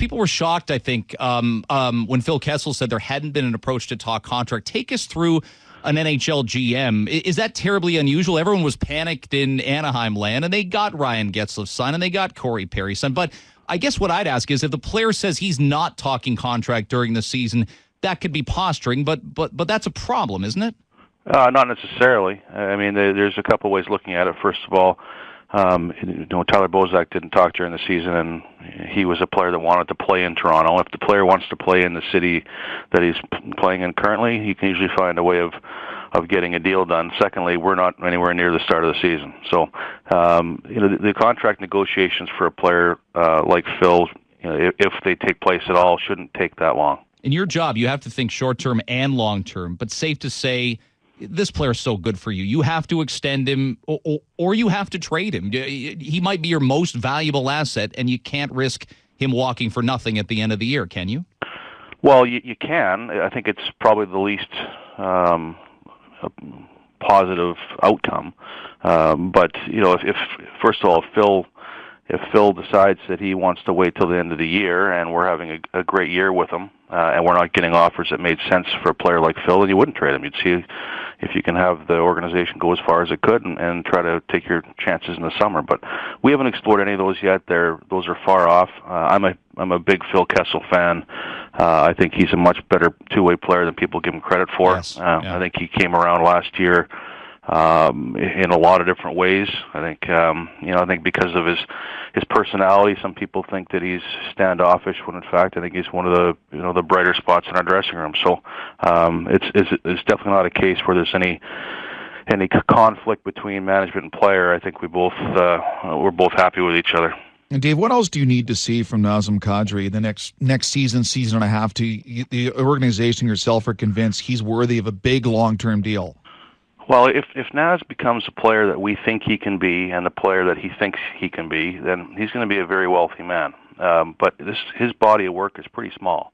people were shocked, I think, when Phil Kessel said there hadn't been an approach to talk contract. Take us through an NHL GM. Is that terribly unusual? Everyone was panicked in Anaheim land, and they got Ryan Getzlaf's son, and they got Corey Perry's son. But I guess what I'd ask is if the player says he's not talking contract during the season, that could be posturing, but that's a problem, isn't it? Not necessarily. I mean, there's a couple ways looking at it. First of all, Tyler Bozak didn't talk during the season, and he was a player that wanted to play in Toronto. If the player wants to play in the city that he's playing in currently, he can usually find a way of getting a deal done. Secondly, we're not anywhere near the start of the season. So, the contract negotiations for a player like Phil, if they take place at all, shouldn't take that long. In your job, you have to think short-term and long-term, but safe to say, this player's so good for you. You have to extend him or you have to trade him. He might be your most valuable asset, and you can't risk him walking for nothing at the end of the year, can you? Well, you can. I think it's probably the least positive outcome. But, if first of all, if Phil decides that he wants to wait till the end of the year and we're having a great year with him and we're not getting offers that made sense for a player like Phil, then you wouldn't trade him. You'd see if you can have the organization go as far as it could and try to take your chances in the summer. But we haven't explored any of those yet. Those are far off. I'm a big Phil Kessel fan. I think he's a much better two-way player than people give him credit for. Yes. Yeah. I think he came around last year in a lot of different ways. I think because of his personality, some people think that he's standoffish, when in fact I think he's one of the brighter spots in our dressing room. So it's definitely not a case where there's any conflict between management and player. I think we're both happy with each other. And Dave, what else do you need to see from Nazem Kadri the next season and a half to the organization yourself are convinced he's worthy of a big long-term deal? Well, if Naz becomes a player that we think he can be and the player that he thinks he can be, then he's going to be a very wealthy man. But his body of work is pretty small.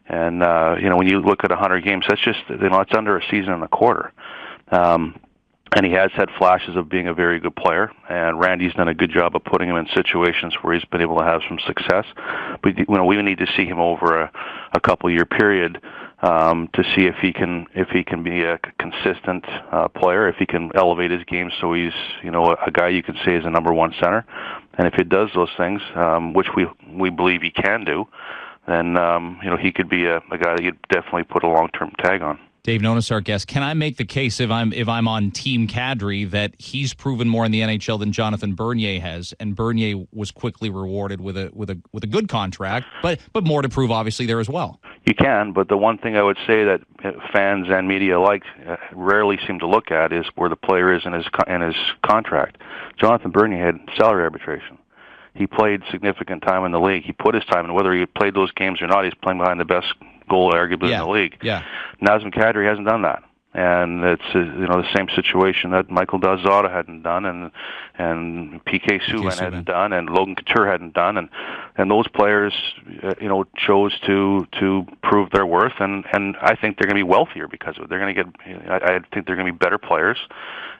And, when you look at 100 games, that's just, it's under a season and a quarter. And he has had flashes of being a very good player, and Randy's done a good job of putting him in situations where he's been able to have some success. But we need to see him over a couple-year period to see if he can be a consistent player, if he can elevate his game so he's a guy you could say is a number one center. And if he does those things, which we believe he can do, then he could be a guy that you'd definitely put a long-term tag on. Dave Nonis, our guest. Can I make the case if I'm on Team Kadri that he's proven more in the NHL than Jonathan Bernier has, and Bernier was quickly rewarded with a good contract, but more to prove obviously there as well. You can, but the one thing I would say that fans and media alike rarely seem to look at is where the player is in his contract. Jonathan Bernier had salary arbitration. He played significant time in the league. He put his time in. Whether he played those games or not, he's playing behind the best goal arguably in the league. Yeah. Nazem Kadri hasn't done that. And it's the same situation that Michael Dazada hadn't done, and PK Subban hadn't done, and Logan Couture hadn't done, and those players chose to prove their worth, and I think they're going to be wealthier because of it. They're going to get. I think they're going to be better players,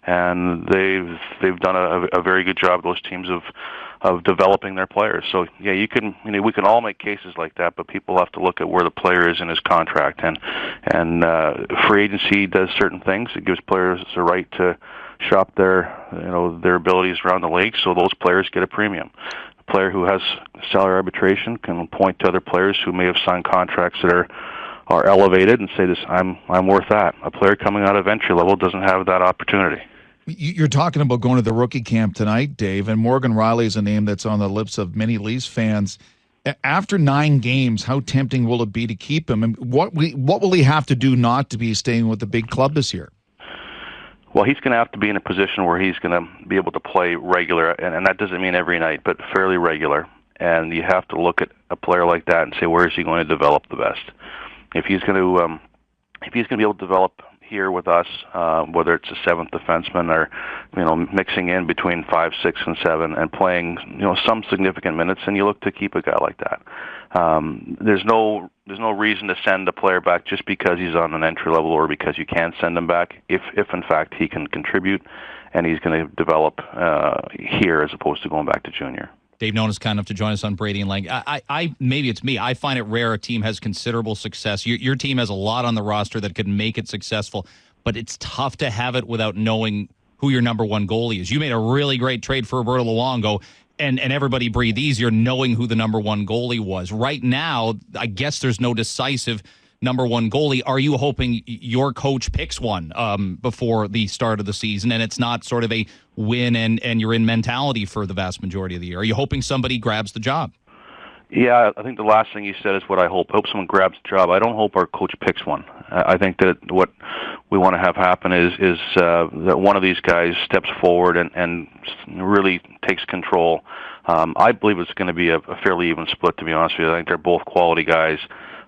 and they've done a very good job. Those teams of developing their players. So yeah, we can all make cases like that, but people have to look at where the player is in his contract, and free agency does certain things. It gives players the right to shop their abilities around the league, so those players get a premium. A player who has salary arbitration can point to other players who may have signed contracts that are elevated and say, I'm worth that. A player coming out of entry level doesn't have that opportunity. You're talking about going to the rookie camp tonight, Dave, and Morgan Rielly is a name that's on the lips of many Leafs fans. After 9 games, how tempting will it be to keep him? And what will he have to do not to be staying with the big club this year? Well, he's going to have to be in a position where he's going to be able to play regular, and that doesn't mean every night, but fairly regular. And you have to look at a player like that and say, where is he going to develop the best? If he's going to be able to develop here with us, whether it's a seventh defenseman or mixing in between 5, 6, and 7 and playing some significant minutes, and you look to keep a guy like that. There's no reason to send a player back just because he's on an entry level or because you can send him back if in fact he can contribute and he's going to develop here as opposed to going back to junior. Dave Nonis kind enough to join us on Brady and Lang. I maybe it's me. I find it rare a team has considerable success. Your team has a lot on the roster that could make it successful, but it's tough to have it without knowing who your number one goalie is. You made a really great trade for Roberto Luongo, and everybody breathed easier knowing who the number one goalie was. Right now, I guess there's no decisive number one goalie. Are you hoping your coach picks one before the start of the season, and it's not sort of a win and you're in mentality for the vast majority of the year? Are you hoping somebody grabs the job? Yeah, I think the last thing you said is what I hope. I hope someone grabs the job. I don't hope our coach picks one. I think that what we want to have happen is that one of these guys steps forward and really takes control. I believe it's going to be a fairly even split, to be honest with you. I think they're both quality guys.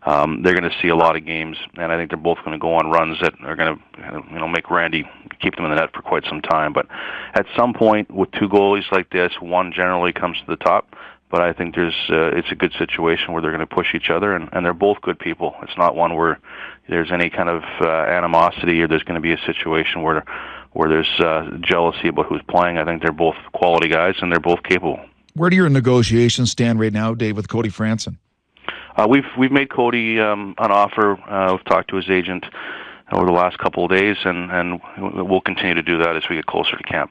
They're going to see a lot of games, and I think they're both going to go on runs that are going to make Randy keep them in the net for quite some time. But at some point, with two goalies like this, one generally comes to the top. But I think it's a good situation where they're going to push each other, and they're both good people. It's not one where there's any kind of animosity or there's going to be a situation where there's jealousy about who's playing. I think they're both quality guys, and they're both capable. Where do your negotiations stand right now, Dave, with Cody Franson? We've made Cody an offer. We've talked to his agent over the last couple of days, and we'll continue to do that as we get closer to camp.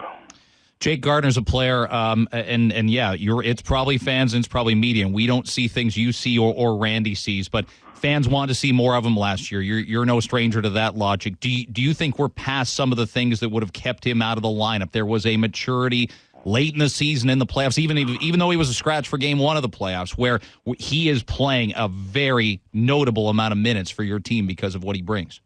Jake Gardner's a player, and yeah, it's probably fans and it's probably media. And we don't see things you see or Randy sees, but fans want to see more of him last year. You're no stranger to that logic. Do you think we're past some of the things that would have kept him out of the lineup? There was a maturity late in the season in the playoffs, even though he was a scratch for game one of the playoffs, where he is playing a very notable amount of minutes for your team because of what he brings.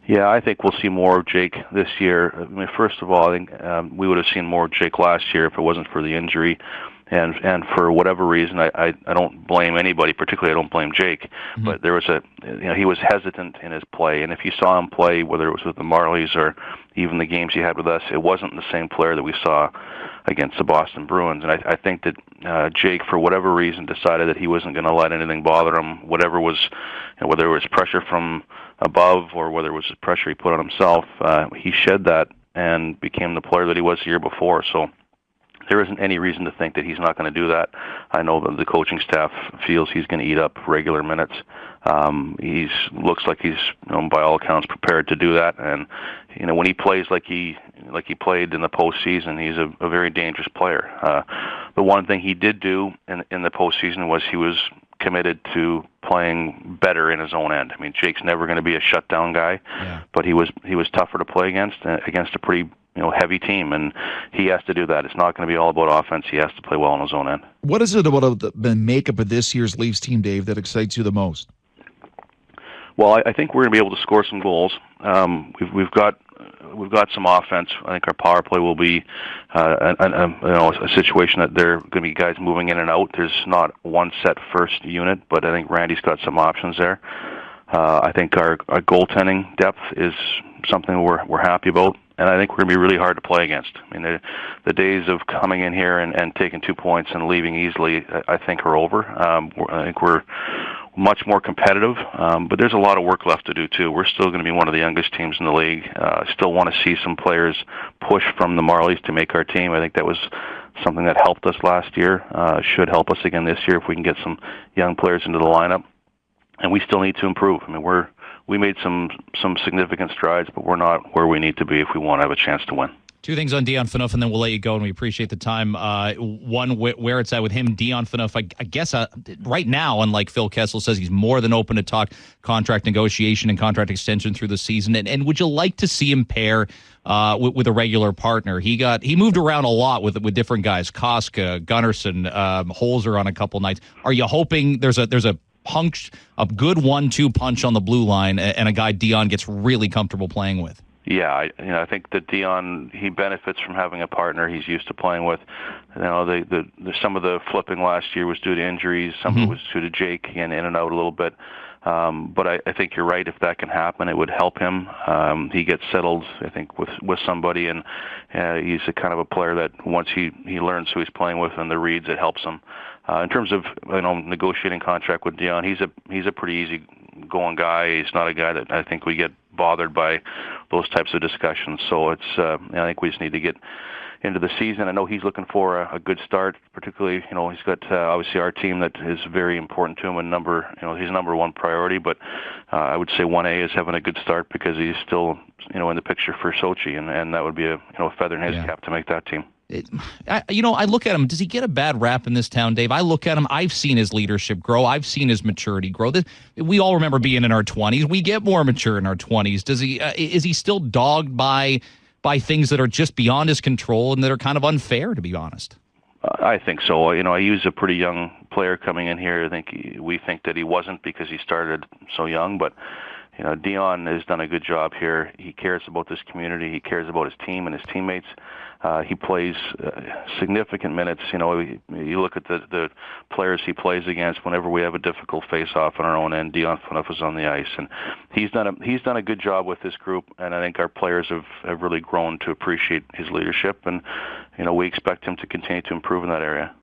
Yeah, I think we'll see more of Jake this year. I mean, first of all, I think we would have seen more of Jake last year if it wasn't for the injury. And for whatever reason, I don't blame anybody, particularly I don't blame Jake, mm-hmm. But there was he was hesitant in his play. And if you saw him play, whether it was with the Marlies or even the games he had with us, it wasn't the same player that we saw against the Boston Bruins. And I think that Jake, for whatever reason, decided that he wasn't going to let anything bother him, whatever was, whether it was pressure from above or whether it was pressure he put on himself, he shed that and became the player that he was the year before. So there isn't any reason to think that he's not going to do that. I know that the coaching staff feels he's going to eat up regular minutes. He looks like he's, by all accounts, prepared to do that. And when he plays like he played in the postseason, he's a very dangerous player. The one thing he did do in the postseason was he was committed to playing better in his own end. I mean, Jake's never going to be a shutdown guy, but he was tougher to play against a pretty heavy team, and he has to do that. It's not going to be all about offense. He has to play well on his own end. What is it about the makeup of this year's Leafs team, Dave, that excites you the most? Well, I think we're going to be able to score some goals. We've got some offense. I think our power play will be a situation that there are going to be guys moving in and out. There's not one set first unit, but I think Randy's got some options there. I think our goaltending depth is something we're happy about, and I think we're going to be really hard to play against. I mean, the days of coming in here and taking 2 points and leaving easily, I think, are over. I think we're much more competitive, but there's a lot of work left to do, too. We're still going to be one of the youngest teams in the league. I still want to see some players push from the Marlies to make our team. I think that was something that helped us last year, should help us again this year if we can get some young players into the lineup. And we still need to improve. I mean, we made some significant strides, but we're not where we need to be if we want to have a chance to win. Two things on Dion Phaneuf, and then we'll let you go, and we appreciate the time. One, where it's at with him, Dion Phaneuf, I guess right now, unlike Phil Kessel, says he's more than open to talk contract negotiation and contract extension through the season. And would you like to see him pair with a regular partner? He moved around a lot with different guys, Koska, Gunnarsson, Holzer on a couple nights. Are you hoping there's a good 1-2 punch on the blue line and a guy Dion gets really comfortable playing with? Yeah, I think that Dion, he benefits from having a partner he's used to playing with. Some of the flipping last year was due to injuries. Some of it was due to Jake and in and out a little bit. But I think you're right. If that can happen, it would help him. He gets settled, I think, with somebody, and he's a kind of a player that once he learns who he's playing with and the reads, it helps him. In terms of negotiating contract with Dion, he's a pretty easy going guy. He's not a guy that I think we get bothered by those types of discussions. So it's I think we just need to get into the season. I know he's looking for a good start, particularly, he's got obviously our team that is very important to him and he's number one priority, but I would say 1A is having a good start because he's still, in the picture for Sochi, and that would be a feather in his cap to make that team. I look at him. Does he get a bad rap in this town, Dave? I look at him. I've seen his leadership grow. I've seen his maturity grow. We all remember being in our 20s. We get more mature in our 20s. Is he still dogged by things that are just beyond his control and that are kind of unfair, to be honest? I think so. He was a pretty young player coming in here. I think we think that he wasn't because he started so young, but Dion has done a good job here. He cares about this community. He cares about his team and his teammates. He plays significant minutes. You look at the players he plays against. Whenever we have a difficult face-off on our own end, Dion Phaneuf is on the ice, and he's done a good job with this group. And I think our players have really grown to appreciate his leadership, and we expect him to continue to improve in that area.